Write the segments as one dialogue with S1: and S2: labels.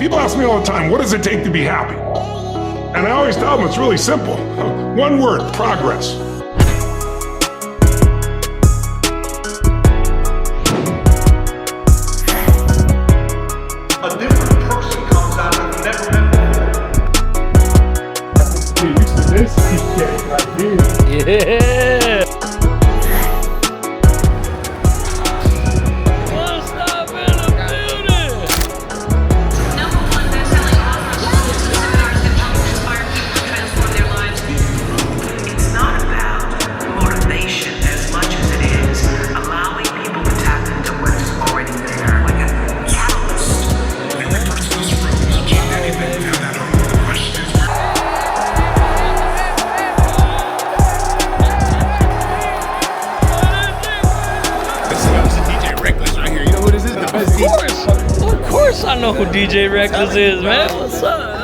S1: People ask me all the time, what does it take to be happy? And I always tell them it's really simple. One word, progress.
S2: A different person comes out of the never met before.
S1: You're used to this DJ right here.
S3: Yeah. Of course I know who DJ Reckless is, man. What's up?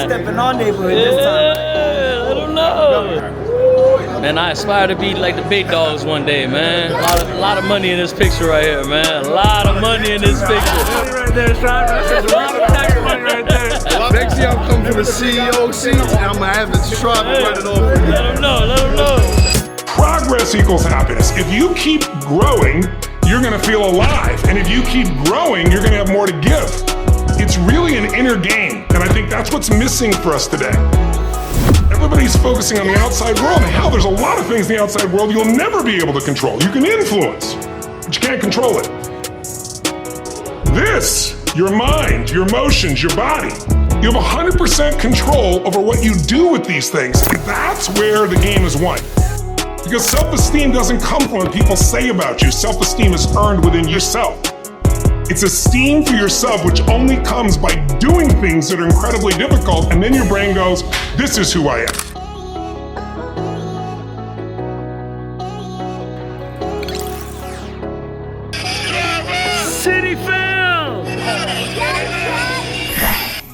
S4: Stepping on neighborhood this time.
S3: I don't know. Man, I aspire to be like the big dogs one day, man. A lot of money in this picture right here, man. A lot of money in this picture.
S4: Right there, Sean. There's a lot of tax money right there.
S5: Next year I'm coming for the CEO seat, and I'm gonna have the tribe run it over.
S3: Let them know, let them know.
S1: Progress equals happiness. If you keep growing, you're gonna feel alive. And if you keep growing, you're gonna have more to give. It's really an inner game. And I think that's what's missing for us today. Everybody's focusing on the outside world. And hell, there's a lot of things in the outside world you'll never be able to control. You can influence, but you can't control it. This, your mind, your emotions, your body, you have 100% control over what you do with these things. And that's where the game is won. Because self-esteem doesn't come from what people say about you. Self-esteem is earned within yourself. It's esteem for yourself, which only comes by doing things that are incredibly difficult, and then your brain goes, this is who I am.
S3: City Film!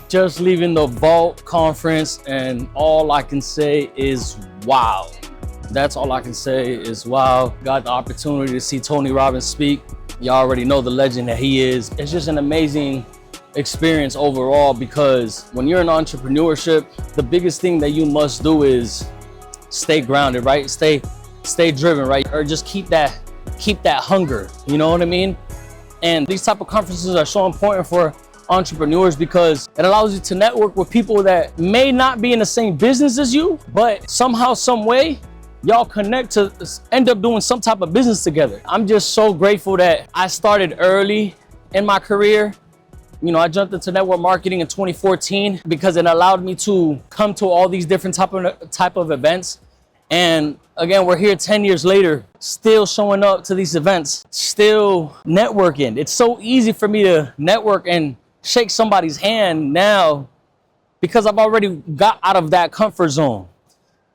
S3: Just leaving the Vault conference, and all I can say is wow. That's all I can say is wow. Got the opportunity to see Tony Robbins speak. Y'all already know the legend that he is. It's just an amazing experience overall, because when you're in entrepreneurship, the biggest thing that you must do is stay grounded, right? Stay driven, right? Or just keep that hunger, you know what I mean? And these type of conferences are so important for entrepreneurs because it allows you to network with people that may not be in the same business as you, but somehow, some way, y'all connect to end up doing some type of business together. I'm just so grateful that I started early in my career. You know, I jumped into network marketing in 2014 because it allowed me to come to all these different type of events. And again, we're here 10 years later, still showing up to these events, still networking. It's so easy for me to network and shake somebody's hand now because I've already got out of that comfort zone.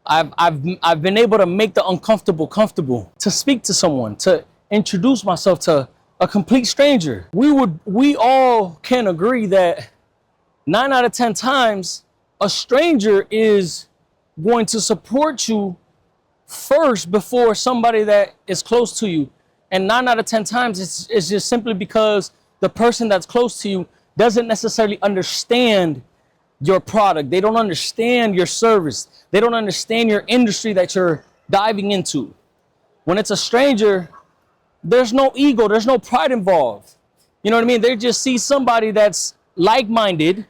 S3: I've been able to make the uncomfortable comfortable, to speak to someone, to introduce myself to a complete stranger. We all can agree that 9 out of 10 times a stranger is going to support you first before somebody that is close to you. And 9 out of 10 times it's just simply because the person that's close to you doesn't necessarily understand your product. They don't understand your service. They don't understand your industry that you're diving into. When it's a stranger, there's no ego, there's no pride involved. You know what I mean? They just see somebody that's like-minded,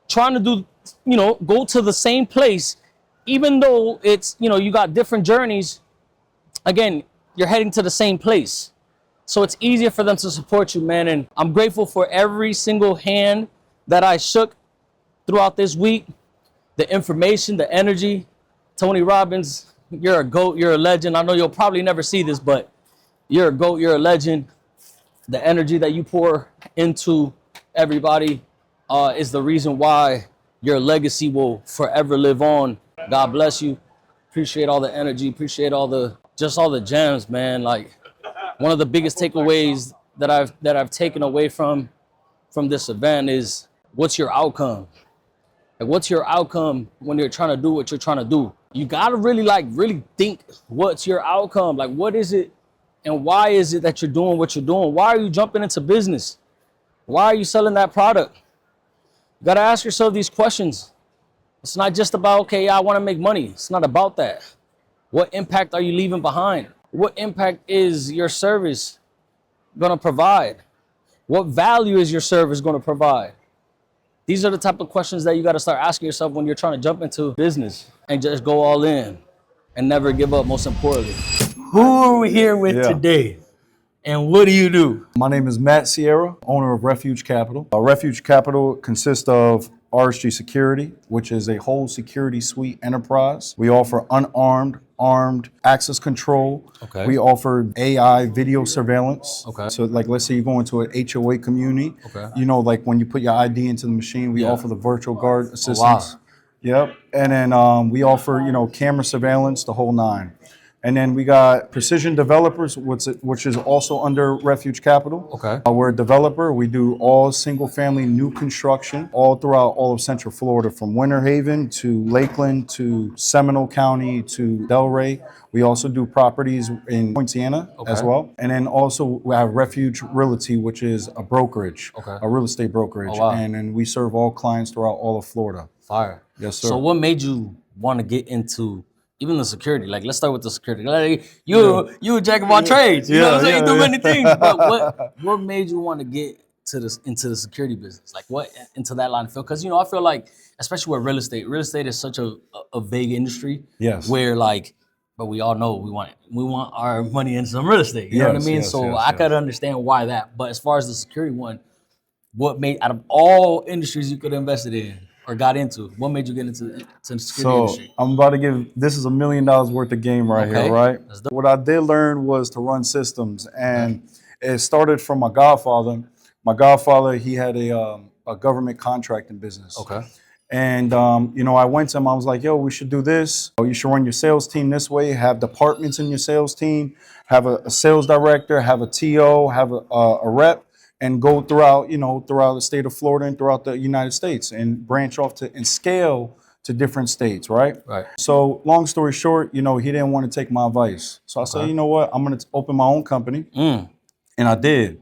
S3: trying to do, you know, go to the same place, even though it's, you know, you got different journeys. Again, you're heading to the same place. So it's easier for them to support you, man. And I'm grateful for every single hand that I shook throughout this week. The information, the energy. Tony Robbins, you're a GOAT, you're a legend. I know you'll probably never see this, but you're a GOAT, you're a legend. The energy that you pour into everybody is the reason why your legacy will forever live on. God bless you. Appreciate all the energy, appreciate all the gems, man. Like, one of the biggest takeaways that I've taken away from this event is, what's your outcome? Like, what's your outcome when you're trying to do what you're trying to do? You gotta really think, what's your outcome? Like, what is it and why is it that you're doing what you're doing? Why are you jumping into business? Why are you selling that product? You gotta ask yourself these questions. It's not just about, okay, I wanna make money. It's not about that. What impact are you leaving behind? What impact is your service gonna provide? What value is your service gonna provide? These are the type of questions that you gotta start asking yourself when you're trying to jump into business and just go all in and never give up, most importantly. Who are we here with today? And what do you do?
S6: My name is Matt Sierra, owner of Refuge Capital. Refuge Capital consists of RSG Security, which is a whole security suite enterprise. We offer unarmed, armed access control.
S3: Okay.
S6: We offer AI video surveillance.
S3: Okay.
S6: So like, let's say you go into an HOA community.
S3: Okay.
S6: You know, like when you put your ID into the machine, we offer the virtual guard assistance.
S3: wow.
S6: Yep. And then we offer, camera surveillance, the whole nine. And then we got Precision Developers, which is also under Refuge Capital.
S3: Okay.
S6: We're a developer. We do all single-family new construction all throughout all of Central Florida, from Winter Haven to Lakeland to Seminole County to Delray. We also do properties in Poinciana as well. And then also we have Refuge Realty, which is a brokerage, a real estate brokerage.
S3: Oh, wow.
S6: And then we serve all clients throughout all of Florida.
S3: Fire.
S6: Yes, sir.
S3: So what made you want to get into even the security? Like, let's start with the security. Like, you a jack of all trades. You know what I'm saying? You do many things. But what made you want to get into the security business? Like, what into that line of field? Because I feel like, especially with real estate is such a vague industry.
S6: Yes.
S3: Where but we all know we want our money in some real estate. You know what I mean? So I could understand why that. But as far as the security one, what made, out of all industries you could have invested in or got into, what made you get into the security industry?
S6: I'm about to this is $1 million worth of game right here, right? What I did learn was to run systems, and it started from my godfather. My godfather, he had a government contracting business.
S3: Okay.
S6: And, I went to him, I was like, yo, we should do this. You should run your sales team this way, have departments in your sales team, have a sales director, have a TO, have a rep, and go throughout the state of Florida and throughout the United States and branch off and scale to different states, right?
S3: Right.
S6: So long story short, he didn't want to take my advice. So I said, you know what, I'm going to open my own company. And I did.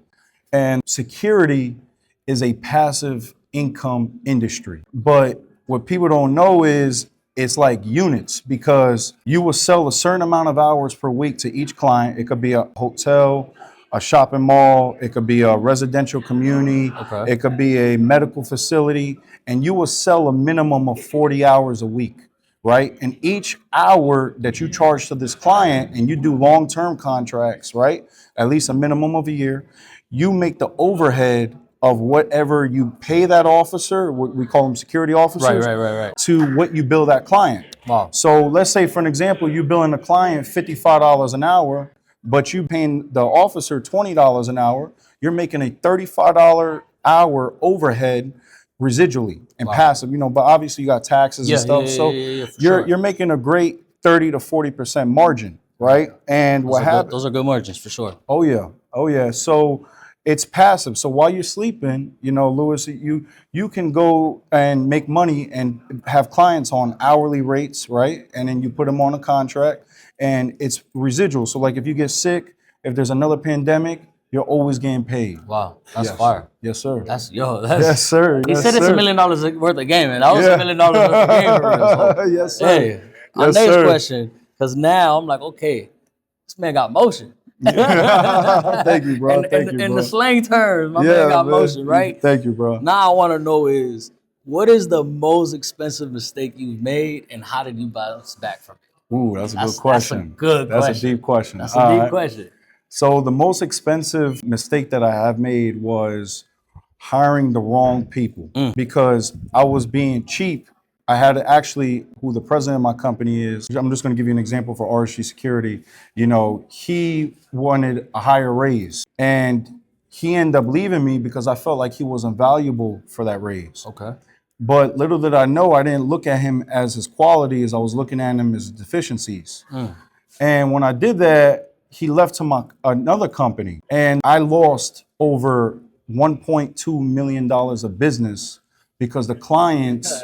S6: And security is a passive income industry. But what people don't know is it's like units, because you will sell a certain amount of hours per week to each client. It could be a hotel, a shopping mall, it could be a residential community, it could be a medical facility, and you will sell a minimum of 40 hours a week, right? And each hour that you charge to this client, and you do long-term contracts, right? At least a minimum of a year, you make the overhead of whatever you pay that officer, what we call them security officers,
S3: Right.
S6: to what you bill that client.
S3: Wow.
S6: So let's say, for an example, you billing a client $55 an hour, but you paying the officer $20 an hour, you're making a $35 hour overhead residually and passive, but obviously you got taxes and stuff. So you're making a great 30 to 40% margin, right? And what happens?
S3: Those are good margins for sure.
S6: Oh yeah. So it's passive. So while you're sleeping, Louis, you can go and make money and have clients on hourly rates, right? And then you put them on a contract, and it's residual. So like if you get sick, if there's another pandemic, you're always getting paid.
S3: Wow, that's fire.
S6: Yes, sir.
S3: That's
S6: yes, sir.
S3: He said it's $1 million worth of game, and that was $1 million worth of game for real. So,
S6: yes, sir.
S3: Hey, our next question, because now I'm like, okay, this man got motion.
S6: Thank you, bro.
S3: In the slang terms, my man got motion, right?
S6: Thank you, bro.
S3: Now I want to know is, what is the most expensive mistake you've made, and how did you bounce back from it?
S6: Ooh, that's a good question.
S3: That's
S6: a deep question.
S3: That's a deep question.
S6: So the most expensive mistake that I have made was hiring the wrong people, because I was being cheap. I had actually, who the president of my company is, I'm just going to give you an example for RSG Security. He wanted a higher raise, and he ended up leaving me because I felt like he wasn't valuable for that raise.
S3: Okay.
S6: But little did I know, I didn't look at him as his qualities. I was looking at him as deficiencies. And when I did that, he left to another company, and I lost over $1.2 million of business because the clients,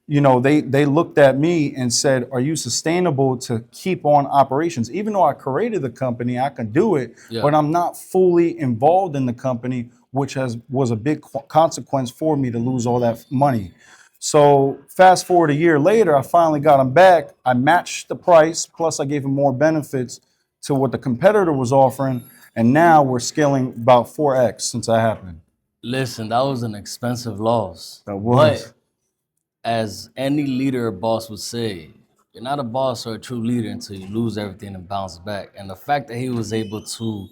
S6: they looked at me and said, are you sustainable to keep on operations? Even though I created the company, I can do it, but I'm not fully involved in the company. which was a big consequence for me to lose all that money. So fast forward a year later, I finally got him back. I matched the price, plus I gave him more benefits to what the competitor was offering. And now we're scaling about 4x since that happened.
S3: Listen, that was an expensive loss.
S6: That was.
S3: But as any leader or boss would say, you're not a boss or a true leader until you lose everything and bounce back. And the fact that he was able to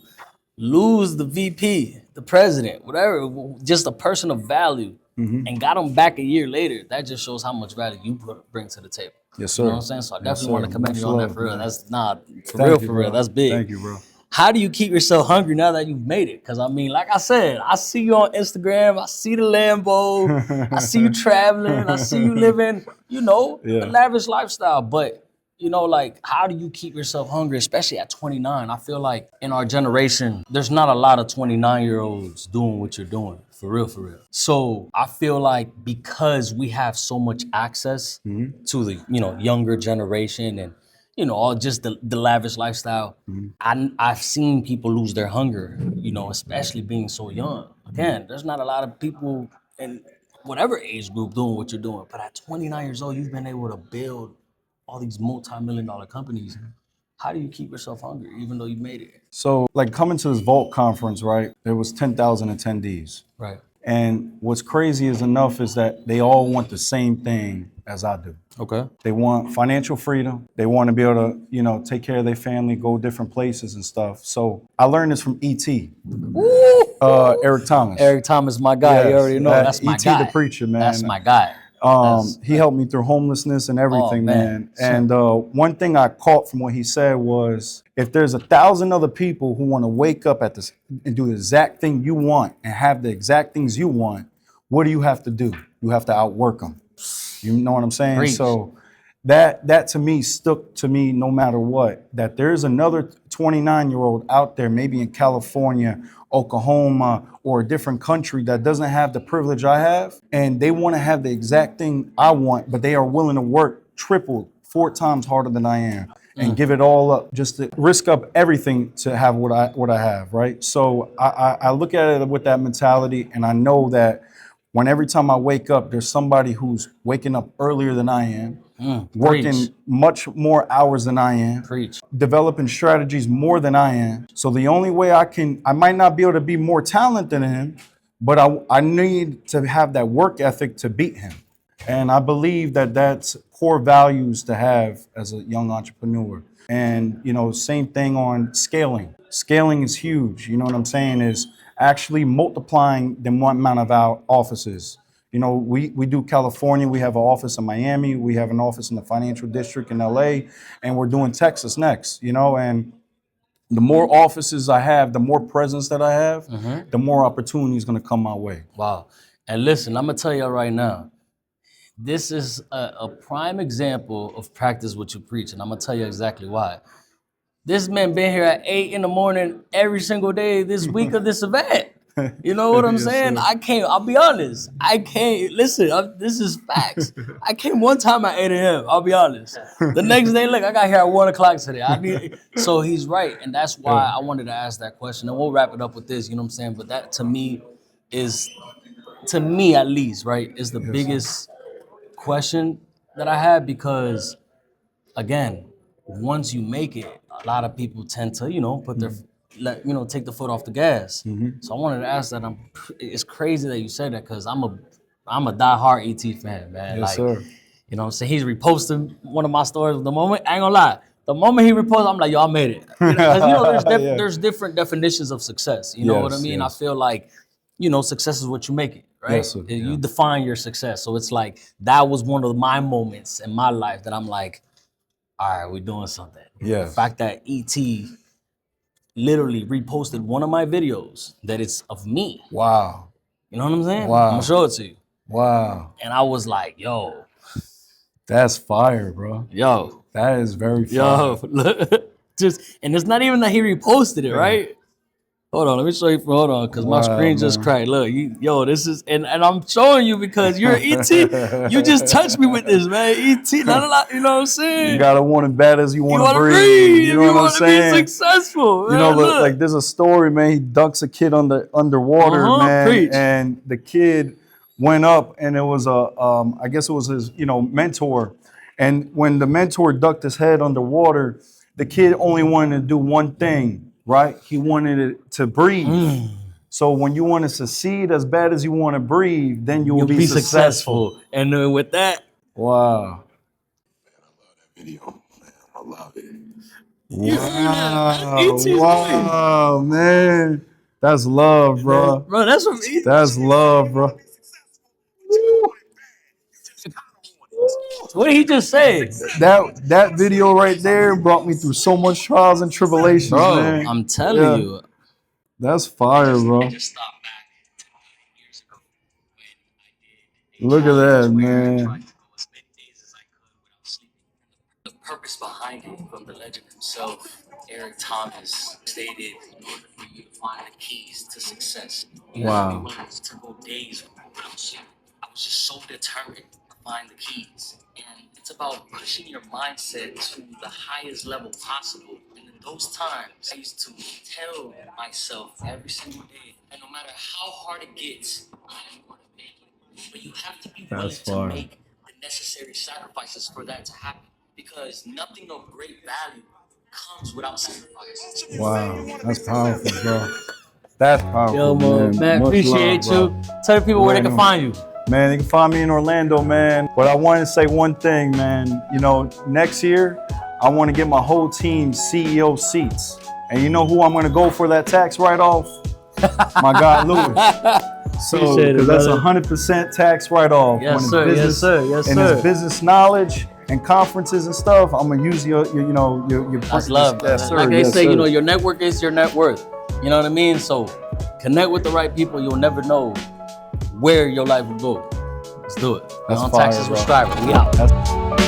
S3: lose the VP, the president, whatever, just a person of value, and got him back a year later, that just shows how much value you bring to the table.
S6: Yes, sir.
S3: You know what I'm saying? So I definitely want to commend you on that for real. That's not for
S6: Thank
S3: real,
S6: you,
S3: for real.
S6: bro.
S3: That's big.
S6: Thank you, bro.
S3: How do you keep yourself hungry now that you've made it? Because I mean, like I said, I see you on Instagram, I see the Lambo, I see you traveling, I see you living, you know, a lavish lifestyle. But, you know, like, how do you keep yourself hungry, especially at 29? I feel like in our generation, there's not a lot of 29-year-olds doing what you're doing, for real, for real. So I feel like because we have so much access to the, you know, younger generation and, you know, all just the lavish lifestyle, I've seen people lose their hunger, you know, especially being so young. Again, there's not a lot of people in whatever age group doing what you're doing. But at 29 years old, you've been able to build all these multi-million-dollar companies. How do you keep yourself hungry, even though you made it?
S6: So, like, coming to this Vault conference, right, there was 10,000 attendees.
S3: Right.
S6: And what's crazy is that they all want the same thing as I do.
S3: Okay.
S6: They want financial freedom. They want to be able to, you know, take care of their family, go different places and stuff. So I learned this from E.T. Eric Thomas.
S3: Eric Thomas, my guy.
S6: Yes,
S3: You already know. That's my
S6: E.T.
S3: guy.
S6: the preacher, man.
S3: That's my guy.
S6: He helped me through homelessness and everything, man. And one thing I caught from what he said was, if there's 1,000 other people who want to wake up at this and do the exact thing you want and have the exact things you want, what do you have to do? You have to outwork them. You know what I'm saying?
S3: Preach.
S6: So that to me stuck to me no matter what, that there's another 29-year-old out there, maybe in California, Oklahoma, or a different country that doesn't have the privilege I have, and they want to have the exact thing I want, but they are willing to work triple, 4 times harder than I am and give it all up, just to risk up everything to have what I have, right? So I look at it with that mentality, and I know that when every time I wake up, there's somebody who's waking up earlier than I am, working much more hours than I am, developing strategies more than I am. So the only way I might not be able to be more talented than him, but I need to have that work ethic to beat him. And I believe that that's core values to have as a young entrepreneur. And, you know, same thing on scaling. Scaling is huge. You know what I'm saying? Is actually multiplying the amount of our offices. You know, we do California, we have an office in Miami, we have an office in the financial district in LA, and we're doing Texas next, you know, and the more offices I have, the more presence that I have, the more opportunity is going to come my way.
S3: Wow. And listen, I'm going to tell you right now, this is a prime example of practice what you preach, and I'm going to tell you exactly why. This man been here at 8 in the morning every single day this week of this event. You know what I'm saying? I'll be honest. This is facts. I came one time at 8 a.m., I'll be honest. The next day, look, I got here at 1 o'clock today. So he's right, and that's why I wanted to ask that question. And we'll wrap it up with this, you know what I'm saying? But that to me at least, right, is the biggest question that I have, because, again, once you make it, a lot of people tend to, you know, put their, take the foot off the gas. So I wanted to ask that. It's crazy that you said that, because I'm a diehard ET fan, man.
S6: Yes, sir.
S3: You know what I'm saying? He's reposting one of my stories. The moment, I ain't gonna lie, the moment he reposted, I'm like, yo, I made it. Because, you know, there's different definitions of success. You know what I mean? I feel like, you know, success is what you make it, right?
S6: Yes, sir.
S3: You define your success. So it's like, that was one of my moments in my life that I'm like, all right, we're doing something.
S6: Yeah.
S3: The fact that ET literally reposted one of my videos that it's of me.
S6: Wow.
S3: You know what I'm saying?
S6: Wow.
S3: I'm gonna show it to you.
S6: Wow.
S3: And I was like, yo.
S6: That's fire, bro.
S3: Yo.
S6: That is very fire.
S3: Yo, look. And it's not even that he reposted it, right? Hold on, let me show you. Hold on, because my screen just
S6: man.
S3: cracked. Look, yo, this is, and I'm showing you because you're ET. You just touched me with this, man. ET, you know what I'm saying?
S6: You gotta want it bad as you want to
S3: wanna
S6: breathe. You know what I'm
S3: want to be
S6: saying?
S3: successful,
S6: You
S3: man.
S6: know,
S3: Look.
S6: like there's a story, man. He ducks a kid underwater, man,
S3: Preach.
S6: and the kid went up, and it was I guess it was his, mentor. And when the mentor ducked his head underwater, the kid only wanted to do one thing, right? He wanted it to breathe. So when you want to succeed as bad as you want to breathe, then you'll be successful.
S3: And then with that,
S6: Wow.
S1: Video, man, I love it.
S6: Wow, man. That's love, bro.
S3: bro, that's what ET.
S6: That's love, bro.
S3: What did he just say?
S6: That video right there brought me through so much trials and tribulations,
S3: Bro,
S6: man.
S3: I'm telling you.
S6: That's fire, bro. Look at that, man.
S3: The purpose behind it, from the legend himself, Eric Thomas, stated, in order for you to find the keys to success, you have to be willing to go days without sleep. I was just so determined to find the keys. And it's about pushing your mindset to the highest level possible. And in those times, I used to tell myself every single day, and no matter how hard it gets, I'm going to make it. But you have to be willing to make the necessary sacrifices for that to happen. Because nothing of great value comes without sacrifice.
S6: Wow, that's powerful, bro. That's powerful,
S3: Yo, man,
S6: Much
S3: appreciate
S6: love,
S3: you. Tell the people where they can find you.
S6: Man, they can find me in Orlando, man. But I want to say one thing, man. Next year, I want to get my whole team CEO seats. And you know who I'm going to go for that tax write-off? My guy, Louis. So,
S3: Appreciate it,
S6: that's
S3: brother.
S6: 100% tax write-off.
S3: Yes,
S6: When
S3: sir.
S6: business,
S3: Yes, sir. Yes,
S6: and
S3: sir.
S6: his business knowledge and conferences and stuff, I'm gonna use your
S3: That's love, brother.
S6: Yes, sir.
S3: Like they
S6: Yes,
S3: say,
S6: sir.
S3: your network is your net worth. You know what I mean? So connect with the right people. You'll never know where your life will go. Let's do it.
S6: That's
S3: On
S6: fire,
S3: Taxes
S6: bro.
S3: with Scriber. We out.
S6: That's-